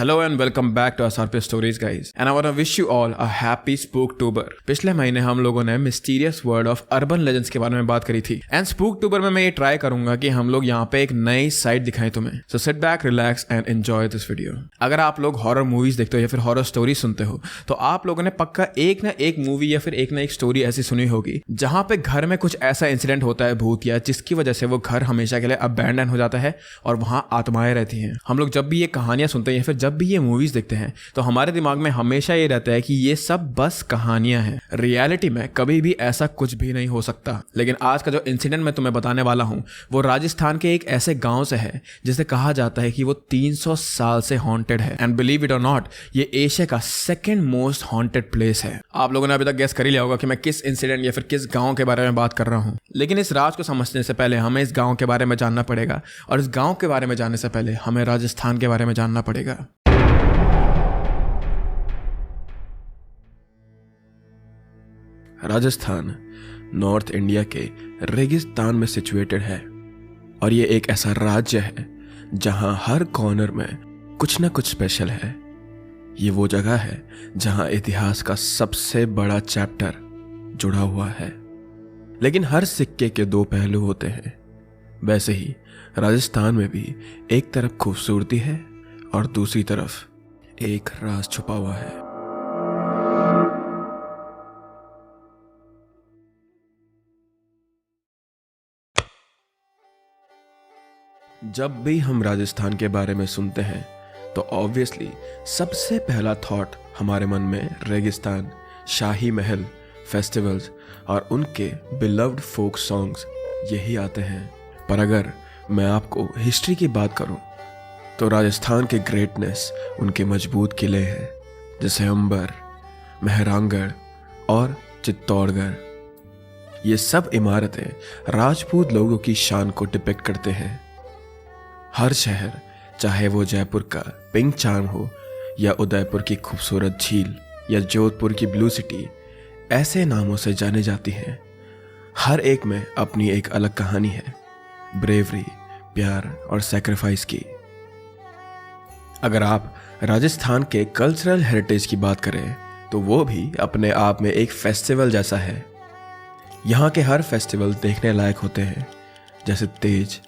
Hello and welcome back to SRP Stories guys, and I want to wish you all a happy Spooktober। पिछले महीने हम लोगों ने mysterious world of urban legends के बारे में बात करी थी एंड स्पूकटूबर में मैं ये ट्राई करूंगा कि हम लोग यहाँ पे एक नई साइड दिखाएं तुम्हें। So sit back, relax and enjoy this video. अगर आप लोग हॉरर मूवीज देखते हो या फिर हॉरर स्टोरी सुनते हो तो आप लोगों ने पक्का एक ना एक मूवी या फिर एक ना एक स्टोरी ऐसी सुनी होगी जहाँ पे घर में कुछ ऐसा इंसिडेंट होता है भूत या जिसकी वजह से वो घर हमेशा के लिए अबैंडन हो जाता है और वहाँ आत्माएं रहती हैं। हम लोग जब भी ये कहानियां सुनते हैं या फिर जब भी ये मूवीज देखते हैं तो हमारे दिमाग में हमेशा ये रहता है कि ये सब बस कहानियां हैं, रियलिटी में कभी भी ऐसा कुछ भी नहीं हो सकता। लेकिन आज का जो इंसिडेंट मैं तुम्हें बताने वाला हूं वो राजस्थान के एक ऐसे गांव से है जिसे कहा जाता है कि वो 300 साल से हॉन्टेड है एंड बिलीव इट और नॉट ये एशिया का सेकेंड मोस्ट हॉन्टेड प्लेस है। आप लोगों ने अभी तक गेस कर ही लिया होगा कि मैं किस इंसिडेंट या फिर किस गाँव के बारे में बात कर रहा हूँ, लेकिन इस राज को समझने से पहले हमें इस गाँव के बारे में जानना पड़ेगा और इस गाँव के बारे में जानने से पहले हमें राजस्थान के बारे में जानना पड़ेगा। राजस्थान नॉर्थ इंडिया के रेगिस्तान में सिचुएटेड है और ये एक ऐसा राज्य है जहां हर कॉर्नर में कुछ ना कुछ स्पेशल है। ये वो जगह है जहां इतिहास का सबसे बड़ा चैप्टर जुड़ा हुआ है, लेकिन हर सिक्के के दो पहलू होते हैं। वैसे ही राजस्थान में भी एक तरफ खूबसूरती है और दूसरी तरफ एक राज छुपा हुआ है। जब भी हम राजस्थान के बारे में सुनते हैं तो ऑब्वियसली सबसे पहला थॉट हमारे मन में रेगिस्तान, शाही महल, फेस्टिवल्स और उनके बिलव्ड फोक सॉन्ग्स यही आते हैं। पर अगर मैं आपको हिस्ट्री की बात करूं तो राजस्थान के ग्रेटनेस उनके मजबूत किले हैं जैसे अंबर, मेहरानगढ़ और चित्तौड़गढ़। ये सब इमारतें राजपूत लोगों की शान को डिपिक्ट करते हैं। हर शहर, चाहे वो जयपुर का पिंक चार्म हो या उदयपुर की खूबसूरत झील या जोधपुर की ब्लू सिटी, ऐसे नामों से जाने जाती हैं। हर एक में अपनी एक अलग कहानी है, ब्रेवरी, प्यार और सैक्रिफाइस की। अगर आप राजस्थान के कल्चरल हेरिटेज की बात करें तो वो भी अपने आप में एक फेस्टिवल जैसा है। यहाँ के हर फेस्टिवल देखने लायक होते हैं जैसे तेज,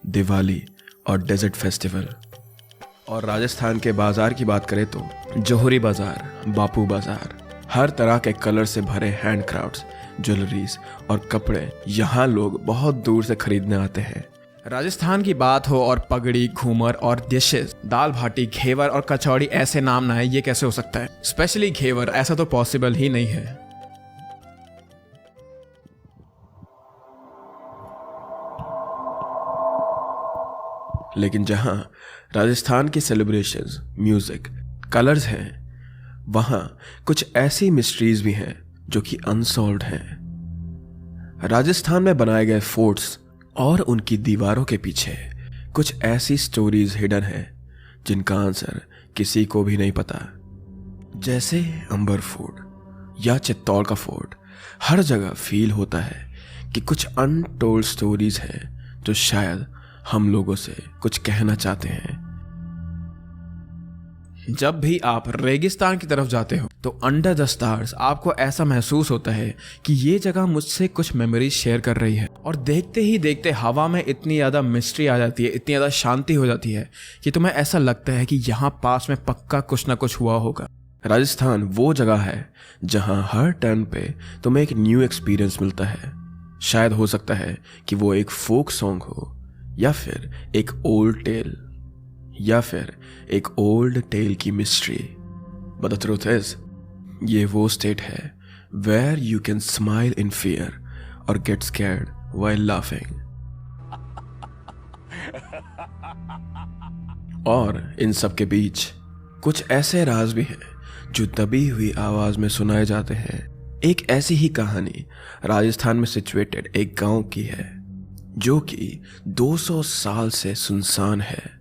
दिवाली और डेजर्ट फेस्टिवल। और राजस्थान के बाजार की बात करें तो जोहरी बाजार, बापू बाजार, हर तरह के कलर से भरे हैंडक्राफ्ट्स, ज्वेलरीज और कपड़े यहाँ लोग बहुत दूर से खरीदने आते हैं। राजस्थान की बात हो और पगड़ी, घूमर और डिशेस, दाल बाटी, घेवर और कचौड़ी ऐसे नाम ना है, ये कैसे हो सकता है? स्पेशली घेवर, ऐसा तो पॉसिबल ही नहीं है। लेकिन जहां राजस्थान की सेलिब्रेशंस, म्यूजिक, कलर्स हैं, वहां कुछ ऐसी मिस्ट्रीज भी हैं जो कि अनसॉल्व्ड हैं। राजस्थान में बनाए गए फोर्ट्स और उनकी दीवारों के पीछे कुछ ऐसी स्टोरीज हिडन हैं जिनका आंसर किसी को भी नहीं पता। जैसे अंबर फोर्ट या चित्तौड़ का फोर्ट, हर जगह फील होता है कि कुछ अनटोल्ड स्टोरीज हैं जो शायद हम लोगों से कुछ कहना चाहते हैं। जब भी आप रेगिस्तान की तरफ जाते हो तो अंडर द स्टार्स आपको ऐसा महसूस होता है कि ये जगह मुझसे कुछ मेमोरीज शेयर कर रही है। और देखते ही देखते हवा में इतनी ज़्यादा मिस्ट्री आ जाती है, इतनी ज़्यादा शांति हो जाती है कि तुम्हें ऐसा लगता है कि यहाँ पास में पक्का कुछ ना कुछ हुआ होगा। राजस्थान वो जगह है जहाँ हर टर्न पे तुम्हें एक न्यू एक्सपीरियंस मिलता है। शायद हो सकता है कि वो एक फोक सॉन्ग हो या फिर एक ओल्ड टेल या फिर एक ओल्ड टेल की mystery. But the truth is ये वो स्टेट है where you can smile in fear और गेट स्कैर्ड व्हाइल लाफिंग। और इन सब के बीच कुछ ऐसे राज भी हैं जो दबी हुई आवाज में सुनाए जाते हैं। एक ऐसी ही कहानी राजस्थान में सिचुएटेड एक गांव की है जो कि 200 साल से सुनसान है।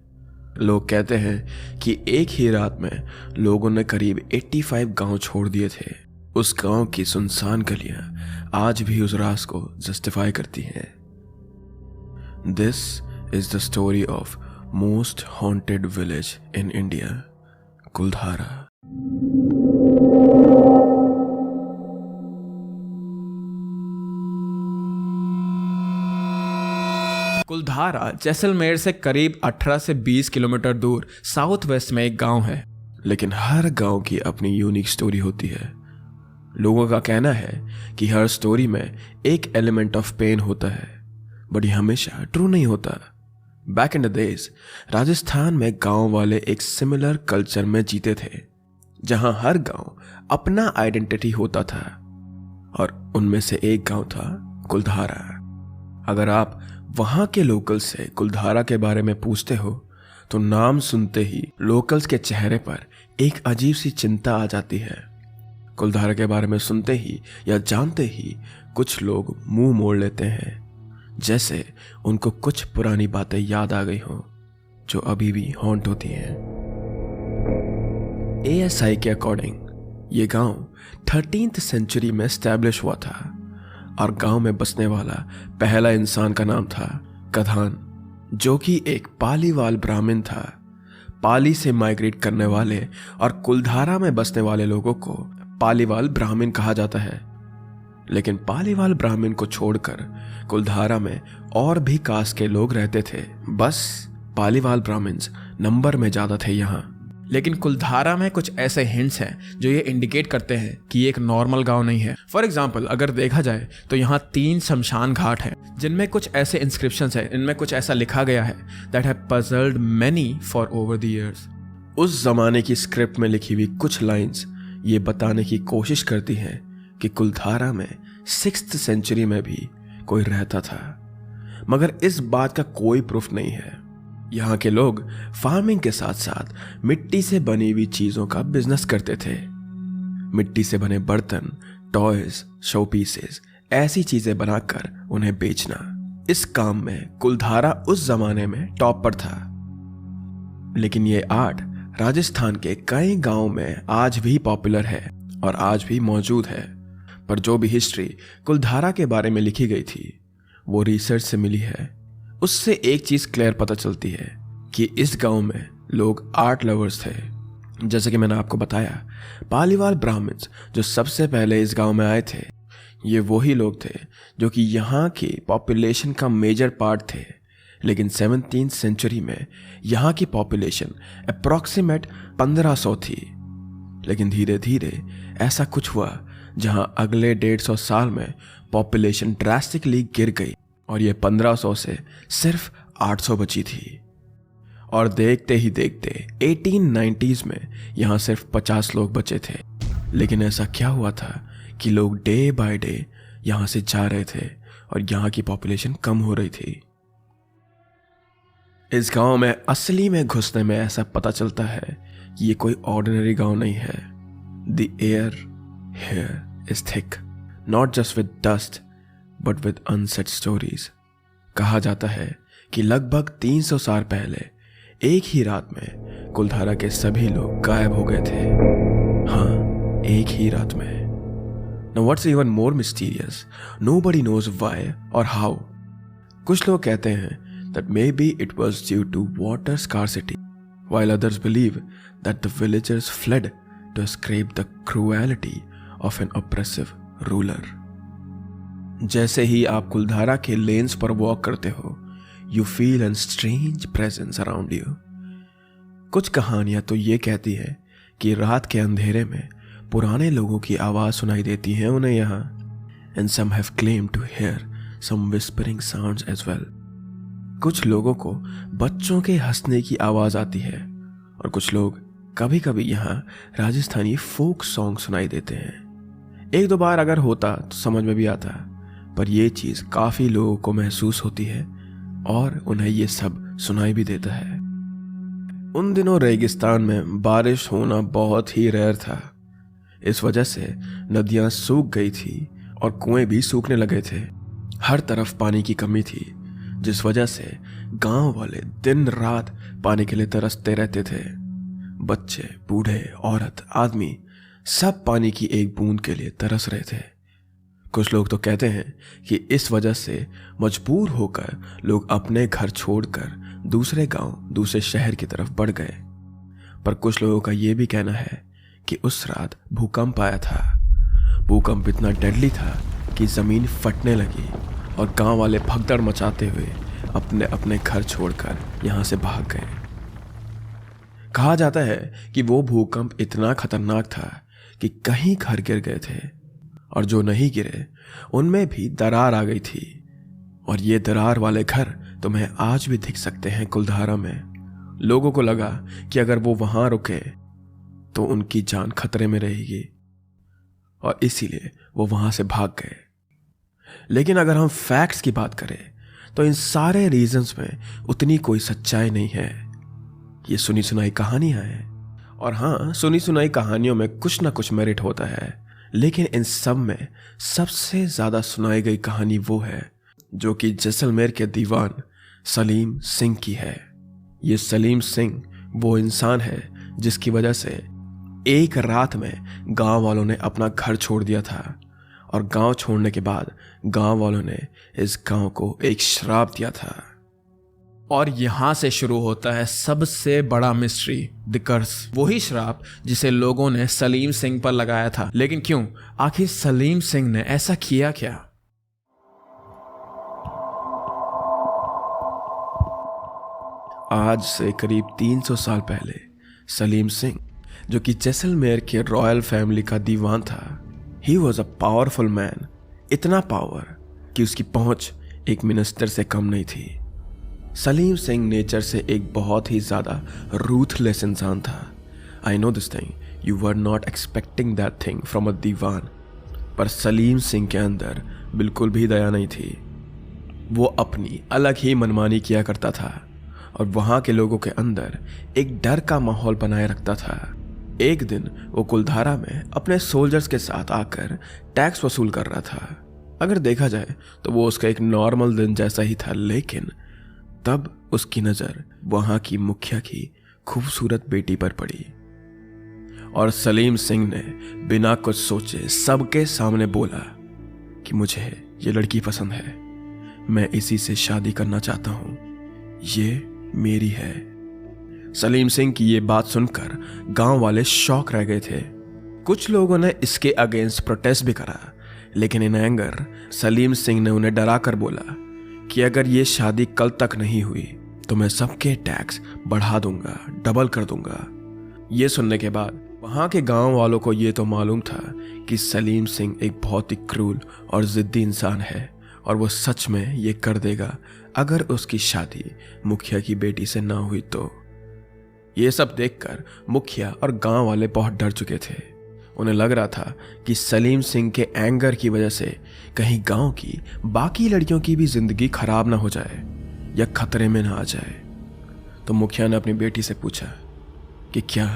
लोग कहते हैं कि एक ही रात में लोगों ने करीब 85 गांव छोड़ दिए थे। उस गांव की सुनसान गलियां आज भी उस राज को जस्टिफाई करती हैं। This is the story of most haunted village in India, Kuldhara. Kuldhara Jaisalmer से करीब 18 से 20 किलोमीटर दूर साउथ वेस्ट में एक गांव है। लेकिन हर गांव की अपनी यूनिक स्टोरी होती है। लोगों का कहना है कि हर स्टोरी में एक एलिमेंट ऑफ पेन होता है, बट ये हमेशा ट्रू नहीं होता। Back in the days Rajasthan में गांव वाले एक सिमिलर कल्चर में जीते थे, जहां हर गांव अपना आइडेंटिटी होता था, और उनमें से एक गांव था कुलधारा। अगर आप वहां के लोकल्स से कुलधारा के बारे में पूछते हो तो नाम सुनते ही लोकल्स के चेहरे पर एक अजीब सी चिंता आ जाती है। कुलधारा के बारे में सुनते ही या जानते ही कुछ लोग मुंह मोड़ लेते हैं, जैसे उनको कुछ पुरानी बातें याद आ गई हो जो अभी भी हॉन्ट होती हैं। ASI के अकॉर्डिंग ये गांव 13th सेंचुरी में एस्टैब्लिश हुआ था, और गांव में बसने वाला पहला इंसान का नाम था कधान, जो कि एक पालीवाल ब्राह्मण था। पाली से माइग्रेट करने वाले और कुलधारा में बसने वाले लोगों को पालीवाल ब्राह्मण कहा जाता है। लेकिन पालीवाल ब्राह्मण को छोड़कर कुलधारा में और भी कास्ट के लोग रहते थे, बस पालीवाल ब्राह्मण्स नंबर में ज्यादा थे यहाँ। लेकिन कुलधारा में कुछ ऐसे हिंट्स हैं जो ये इंडिकेट करते हैं कि ये एक नॉर्मल गांव नहीं है। फॉर एग्जांपल अगर देखा जाए तो यहाँ 3 शमशान घाट हैं, जिनमें कुछ ऐसे इंस्क्रिप्शंस हैं, इनमें कुछ ऐसा लिखा गया है that have puzzled many for over the years. उस जमाने की स्क्रिप्ट में लिखी हुई कुछ लाइंस ये बताने की कोशिश करती हैं कि कुलधारा में 6th सेंचुरी में भी कोई रहता था, मगर इस बात का कोई प्रूफ नहीं है। यहाँ के लोग फार्मिंग के साथ साथ मिट्टी से बनी हुई चीजों का बिजनेस करते थे। मिट्टी से बने बर्तन, टॉयज, शो पीसेस, ऐसी चीजें बनाकर उन्हें बेचना, इस काम में कुलधारा उस जमाने में टॉप पर था। लेकिन ये आर्ट राजस्थान के कई गांवों में आज भी पॉपुलर है और आज भी मौजूद है। पर जो भी हिस्ट्री कुलधारा के बारे में लिखी गई थी वो रिसर्च से मिली है, उससे एक चीज क्लियर पता चलती है कि इस गांव में लोग आर्ट लवर्स थे। जैसे कि मैंने आपको बताया, पालीवाल ब्राह्मण्स जो सबसे पहले इस गांव में आए थे, ये वही लोग थे जो कि यहाँ की पॉपुलेशन का मेजर पार्ट थे। लेकिन 17th सेंचुरी में यहाँ की पॉपुलेशन अप्रॉक्सीमेट 1500 थी। लेकिन धीरे धीरे ऐसा कुछ हुआ जहाँ अगले 150 साल में पॉपुलेशन ड्रास्टिकली गिर गई और ये 1500 से सिर्फ 800 बची थी। और देखते ही देखते 1890s में यहाँ सिर्फ 50 लोग बचे थे। लेकिन ऐसा क्या हुआ था कि लोग डे बाय डे यहाँ से जा रहे थे और यहाँ की पॉपुलेशन कम हो रही थी। इस गांव में असली में घुसने में ऐसा पता चलता है कि ये कोई ऑर्डिनरी गांव नहीं है। The air here is thick, not just with dust but with unsaid stories. कहा जाता है कि लगभग 300 साल पहले एक ही रात में कुलधारा के सभी लोग गायब हो गए थे। हाँ, एक ही रात में। Now what's even more mysterious, nobody knows why or how. कुछ लोग कहते हैं that maybe it was due to water scarcity, while others believe that the villagers fled to escape the cruelty of an oppressive ruler. जैसे ही आप कुलधारा के lens पर walk करते हो, you feel a strange presence around you. कुछ कहानियां तो ये कहती हैं कि रात के अंधेरे में पुराने लोगों की आवाज सुनाई देती है उन्हें यहाँ। And some have claimed to hear some whispering sounds as well. कुछ लोगों को बच्चों के हंसने की आवाज आती है और कुछ लोग कभी कभी यहाँ राजस्थानी फोक सॉन्ग सुनाई देते हैं। एक दो बार अगर होता तो समझ में भी आता, पर यह चीज काफी लोगों को महसूस होती है और उन्हें यह सब सुनाई भी देता है। उन दिनों रेगिस्तान में बारिश होना बहुत ही रेयर था। इस वजह से नदियां सूख गई थी और कुएं भी सूखने लगे थे। हर तरफ पानी की कमी थी, जिस वजह से गांव वाले दिन रात पानी के लिए तरसते रहते थे। बच्चे, बूढ़े, औरत, आदमी सब पानी की एक बूंद के लिए तरस रहे थे। कुछ लोग तो कहते हैं कि इस वजह से मजबूर होकर लोग अपने घर छोड़कर दूसरे गांव, दूसरे शहर की तरफ बढ़ गए। पर कुछ लोगों का ये भी कहना है कि उस रात भूकंप आया था। भूकंप इतना डेडली था कि ज़मीन फटने लगी और गांव वाले भगदड़ मचाते हुए अपने अपने घर छोड़कर यहाँ से भाग गए। कहा जाता है कि वो भूकंप इतना खतरनाक था कि कहीं घर गिर गए थे और जो नहीं गिरे उनमें भी दरार आ गई थी। और ये दरार वाले घर तुम्हें आज भी दिख सकते हैं कुलधारा में। लोगों को लगा कि अगर वो वहां रुके तो उनकी जान खतरे में रहेगी और इसीलिए वो वहां से भाग गए। लेकिन अगर हम फैक्ट्स की बात करें तो इन सारे रीजंस में उतनी कोई सच्चाई नहीं है। ये सुनी सुनाई कहानियां हैं और हाँ, सुनी सुनाई कहानियों में कुछ ना कुछ मेरिट होता है, लेकिन इन सब में सबसे ज्यादा सुनाई गई कहानी वो है जो कि जैसलमेर के दीवान सलीम सिंह की है। ये सलीम सिंह वो इंसान है जिसकी वजह से एक रात में गांव वालों ने अपना घर छोड़ दिया था और गांव छोड़ने के बाद गांव वालों ने इस गांव को एक श्राप दिया था। और यहां से शुरू होता है सबसे बड़ा मिस्ट्री, द कर्स। वही श्राप जिसे लोगों ने सलीम सिंह पर लगाया था। लेकिन क्यों? आखिर सलीम सिंह ने ऐसा किया क्या? आज से करीब 300 साल पहले सलीम सिंह, जो कि जैसलमेर के रॉयल फैमिली का दीवान था, he was a powerful man. इतना पावर कि उसकी पहुंच एक मिनिस्टर से कम नहीं थी। सलीम सिंह नेचर से एक बहुत ही ज़्यादा रूथलेस इंसान था। I know this thing, you were not expecting that thing from a दीवान, पर सलीम सिंह के अंदर बिल्कुल भी दया नहीं थी। वो अपनी अलग ही मनमानी किया करता था और वहाँ के लोगों के अंदर एक डर का माहौल बनाए रखता था। एक दिन वो कुलधारा में अपने सोल्जर्स के साथ आकर टैक्स वसूल कर रहा था। अगर देखा जाए तो वो उसका एक नॉर्मल दिन जैसा ही था, लेकिन तब उसकी नज़र वहाँ की मुखिया की खूबसूरत बेटी पर पड़ी और सलीम सिंह ने बिना कुछ सोचे सबके सामने बोला कि मुझे ये लड़की पसंद है, मैं इसी से शादी करना चाहता हूँ, ये मेरी है। सलीम सिंह की ये बात सुनकर गांव वाले शॉक रह गए थे। कुछ लोगों ने इसके अगेंस्ट प्रोटेस्ट भी करा, लेकिन इन एंगर सलीम सिंह ने उन्हें डरा कर बोला कि अगर ये शादी कल तक नहीं हुई तो मैं सबके टैक्स बढ़ा दूंगा, डबल कर दूंगा। ये सुनने के बाद वहाँ के गांव वालों को ये तो मालूम था कि सलीम सिंह एक बहुत ही क्रूर और जिद्दी इंसान है और वो सच में ये कर देगा अगर उसकी शादी मुखिया की बेटी से ना हुई तो। ये सब देखकर मुखिया और गांव वाले बहुत डर चुके थे। उन्हें लग रहा था कि सलीम सिंह के एंगर की वजह से कहीं गांव की बाकी लड़कियों की भी जिंदगी खराब ना हो जाए या खतरे में ना आ जाए। तो मुखिया ने अपनी बेटी से पूछा कि क्या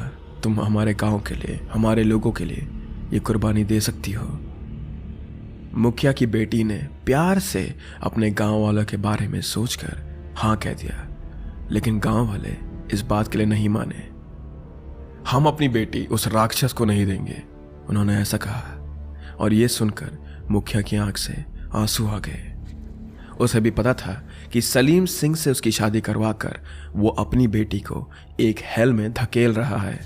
तुम हमारे गांव के लिए, हमारे लोगों के लिए ये कुर्बानी दे सकती हो? मुखिया की बेटी ने प्यार से अपने गांव वालों के बारे में सोचकर हाँ कह दिया, लेकिन गांव वाले इस बात के लिए नहीं माने। हम अपनी बेटी उस राक्षस को नहीं देंगे, उन्होंने ऐसा कहा। और ये सुनकर मुखिया की आंख से आंसू आ गए। उसे भी पता था कि सलीम सिंह से उसकी शादी करवाकर वो अपनी बेटी को एक हेल में धकेल रहा है।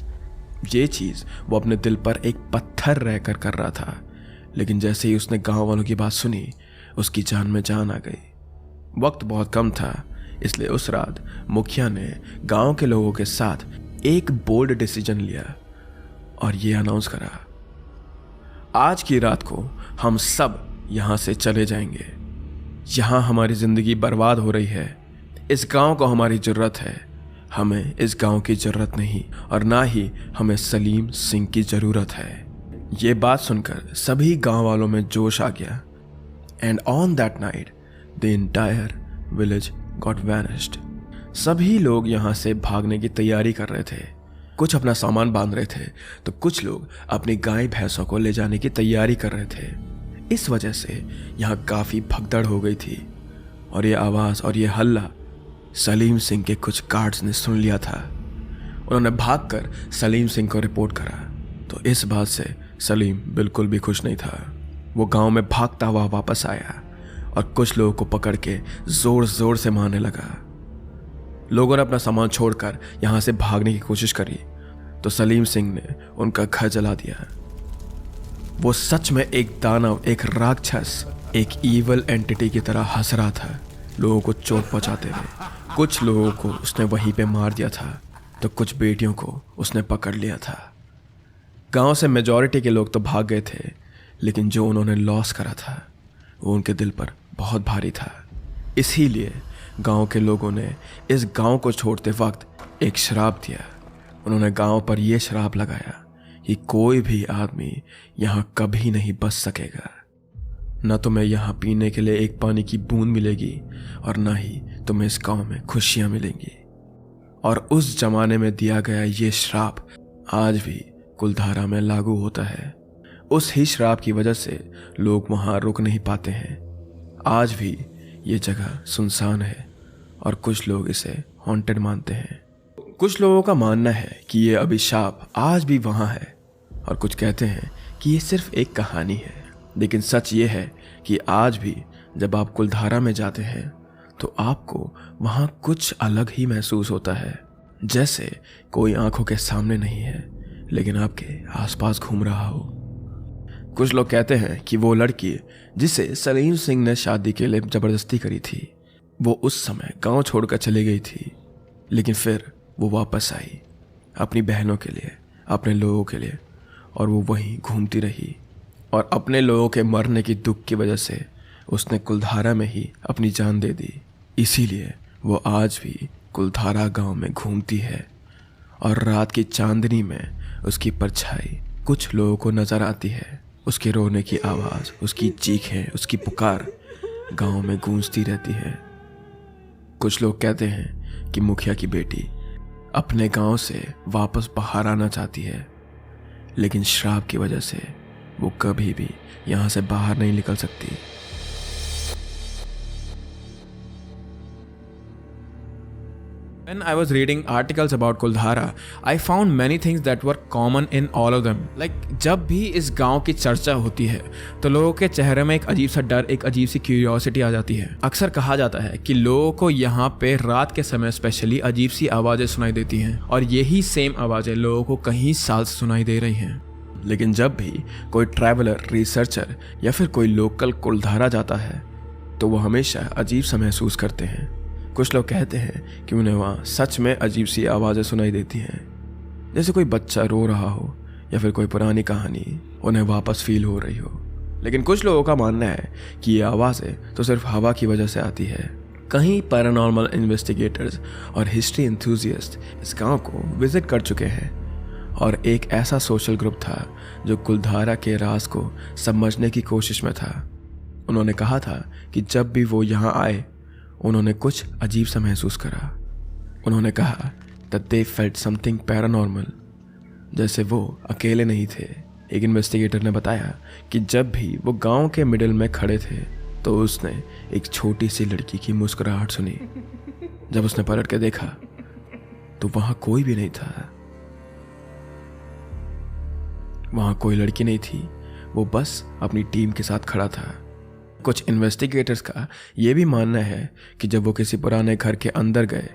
ये चीज़ वो अपने दिल पर एक पत्थर रहकर कर रहा था, लेकिन जैसे ही उसने गांव वालों की बात सुनी उसकी जान में जान आ गई। वक्त बहुत कम था, इसलिए उस रात मुखिया ने गांव के लोगों के साथ एक बोल्ड डिसीजन लिया और ये अनाउंस करा, आज की रात को हम सब यहाँ से चले जाएंगे। यहाँ हमारी ज़िंदगी बर्बाद हो रही है, इस गांव को हमारी ज़रूरत है, हमें इस गांव की ज़रूरत नहीं और ना ही हमें सलीम सिंह की ज़रूरत है। ये बात सुनकर सभी गांव वालों में जोश आ गया। And on that night the entire village got vanished. सभी लोग यहाँ से भागने की तैयारी कर रहे थे। कुछ अपना सामान बांध रहे थे तो कुछ लोग अपनी गाय भैंसों को ले जाने की तैयारी कर रहे थे। इस वजह से यहाँ काफ़ी भगदड़ हो गई थी और ये आवाज़ और ये हल्ला सलीम सिंह के कुछ गार्ड्स ने सुन लिया था। उन्होंने भागकर सलीम सिंह को रिपोर्ट करा तो इस बात से सलीम बिल्कुल भी खुश नहीं था। वो गांव में भागता हुआ वापस आया और कुछ लोगों को पकड़ के जोर जोर से मारने लगा। लोगों ने अपना सामान छोड़कर यहाँ से भागने की कोशिश करी तो सलीम सिंह ने उनका घर जला दिया। वो सच में एक दानव, एक राक्षस, एक ईवल एंटिटी की तरह हंस रहा था, लोगों को चोट पहुंचाते हुए। कुछ लोगों को उसने वहीं पे मार दिया था, तो कुछ बेटियों को उसने पकड़ लिया था। गांव से मेजॉरिटी के लोग तो भाग गए थे, लेकिन जो उन्होंने लॉस करा था वो उनके दिल पर बहुत भारी था। इसीलिए गांव के लोगों ने इस गांव को छोड़ते वक्त एक श्राप दिया। उन्होंने गांव पर यह श्राप लगाया कि कोई भी आदमी यहाँ कभी नहीं बच सकेगा। न तुम्हें यहाँ पीने के लिए एक पानी की बूंद मिलेगी और न ही तुम्हें इस गांव में खुशियां मिलेंगी। और उस जमाने में दिया गया ये श्राप आज भी कुलधारा में लागू होता है। उस ही श्राप की वजह से लोग वहां रुक नहीं पाते हैं। आज भी ये जगह सुनसान है और कुछ लोग इसे हॉन्टेड मानते हैं। कुछ लोगों का मानना है कि ये अभिशाप आज भी वहां है और कुछ कहते हैं कि ये सिर्फ एक कहानी है। लेकिन सच ये है कि आज भी जब आप कुलधारा में जाते हैं तो आपको वहां कुछ अलग ही महसूस होता है, जैसे कोई आंखों के सामने नहीं है लेकिन आपके आसपास घूम रहा हो। कुछ लोग कहते हैं कि वो लड़की जिसे सलीम सिंह ने शादी के लिए जबरदस्ती करी थी, वो उस समय गांव छोड़कर चली गई थी, लेकिन फिर वो वापस आई अपनी बहनों के लिए, अपने लोगों के लिए, और वो वहीं घूमती रही। और अपने लोगों के मरने की दुख की वजह से उसने कुलधारा में ही अपनी जान दे दी। इसीलिए वो आज भी कुलधारा गांव में घूमती है और रात की चांदनी में उसकी परछाई कुछ लोगों को नजर आती है। उसके रोने की आवाज़, उसकी चीखें, उसकी पुकार गांव में गूंजती रहती है। कुछ लोग कहते हैं कि मुखिया की बेटी अपने गांव से वापस बाहर आना चाहती है, लेकिन श्राप की वजह से वो कभी भी यहां से बाहर नहीं निकल सकती। When I was reading articles about Kuldhara, I found many things that were common in all of them. Like जब भी इस गांव की चर्चा होती है तो लोगों के चेहरे में एक अजीब सा डर, एक अजीब सी क्यूरियोसिटी आ जाती है। अक्सर कहा जाता है कि लोगों को यहाँ पे रात के समय स्पेशली अजीब सी आवाज़ें सुनाई देती हैं और यही सेम आवाज़ें लोगों को कहीं साल से सुनाई दे रही हैं। लेकिन जब भी कोई ट्रैवलर, रिसर्चर या फिर कोई लोकल कुलधारा जाता है तो वो हमेशा अजीब सा महसूस करते हैं। कुछ लोग कहते हैं कि उन्हें वहाँ सच में अजीब सी आवाज़ें सुनाई देती हैं, जैसे कोई बच्चा रो रहा हो या फिर कोई पुरानी कहानी उन्हें वापस फील हो रही हो। लेकिन कुछ लोगों का मानना है कि ये आवाज़ें तो सिर्फ हवा की वजह से आती है। कहीं पैरानॉर्मल इन्वेस्टिगेटर्स और हिस्ट्री एंथुसियास्ट इस गांव को विजिट कर चुके हैं और एक ऐसा सोशल ग्रुप था जो कुलधारा के राज को समझने की कोशिश में था। उन्होंने कहा था कि जब भी वो यहाँ आए उन्होंने कुछ अजीब सा महसूस करा। उन्होंने कहा that they felt something paranormal, जैसे वो अकेले नहीं थे। एक इन्वेस्टिगेटर ने बताया कि जब भी वो गांव के मिडिल में खड़े थे तो उसने एक छोटी सी लड़की की मुस्कुराहट सुनी। जब उसने पलट के देखा तो वहां कोई भी नहीं था। वहां कोई लड़की नहीं थी, वो बस अपनी टीम के साथ खड़ा था। कुछ इन्वेस्टिगेटर्स का यह भी मानना है कि जब वो किसी पुराने घर के अंदर गए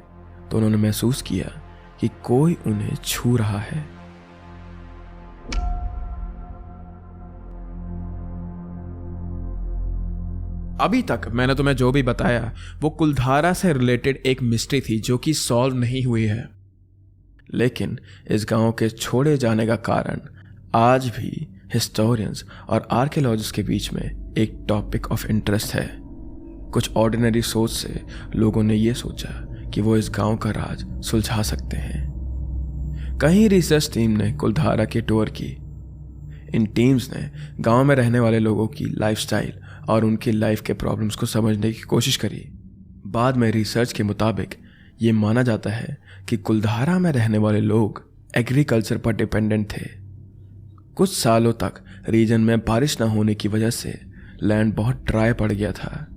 तो उन्होंने महसूस किया कि कोई उन्हें छू रहा है। अभी तक मैंने तुम्हें जो भी बताया वो कुलधारा से रिलेटेड एक मिस्ट्री थी जो कि सॉल्व नहीं हुई है। लेकिन इस गांव के छोड़े जाने का कारण आज भी हिस्टोरियंस और आर्कियोलॉजिस्ट के बीच में एक टॉपिक ऑफ इंटरेस्ट है। कुछ ऑर्डिनरी सोच से लोगों ने यह सोचा कि वो इस गांव का राज सुलझा सकते हैं। कई रिसर्च टीम ने कुलधारा की टूर की। इन टीम्स ने गांव में रहने वाले लोगों की लाइफस्टाइल और उनकी लाइफ के प्रॉब्लम्स को समझने की कोशिश करी। बाद में रिसर्च के मुताबिक ये माना जाता है कि कुलधारा में रहने वाले लोग एग्रीकल्चर पर डिपेंडेंट थे। कुछ सालों तक रीजन में बारिश न होने की वजह से लैंड बहुत ड्राई पड़ गया था,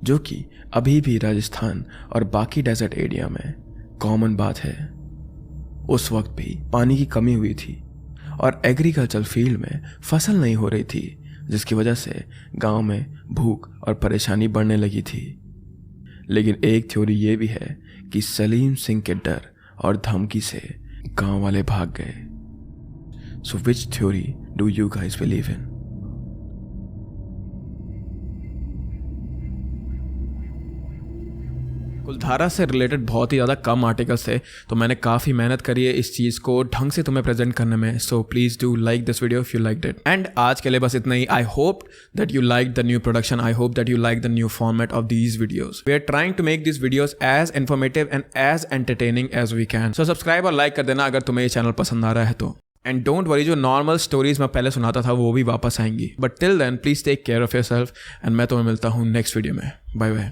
जो कि अभी भी राजस्थान और बाकी डेजर्ट एरिया में कॉमन बात है। उस वक्त भी पानी की कमी हुई थी और एग्रीकल्चर फील्ड में फसल नहीं हो रही थी, जिसकी वजह से गांव में भूख और परेशानी बढ़ने लगी थी। लेकिन एक थ्योरी ये भी है कि सलीम सिंह के डर और धमकी से गांव वाले भाग गए। So which theory do you guys believe in? कुलधारा से रिलेटेड बहुत ही ज़्यादा कम आर्टिकल्स थे, तो मैंने काफ़ी मेहनत करी है इस चीज़ को ढंग से तुम्हें प्रेजेंट करने में. So please do like this video if you liked it. And आज के लिए बस इतना ही. I hope that you like the new production. I hope that you like the new format of these videos. We are trying to make this videos as informative and as entertaining as we can. So subscribe और like कर देना अगर तुम्हें ये channel पसंद आ रहा है तो. एंड डोंट वरी, जो नॉर्मल स्टोरीज मैं पहले सुनाता था वो भी वापस आएंगी. But till then please take care of yourself and मैं तुम्हें मिलता हूँ नेक्स्ट वीडियो में. Bye bye.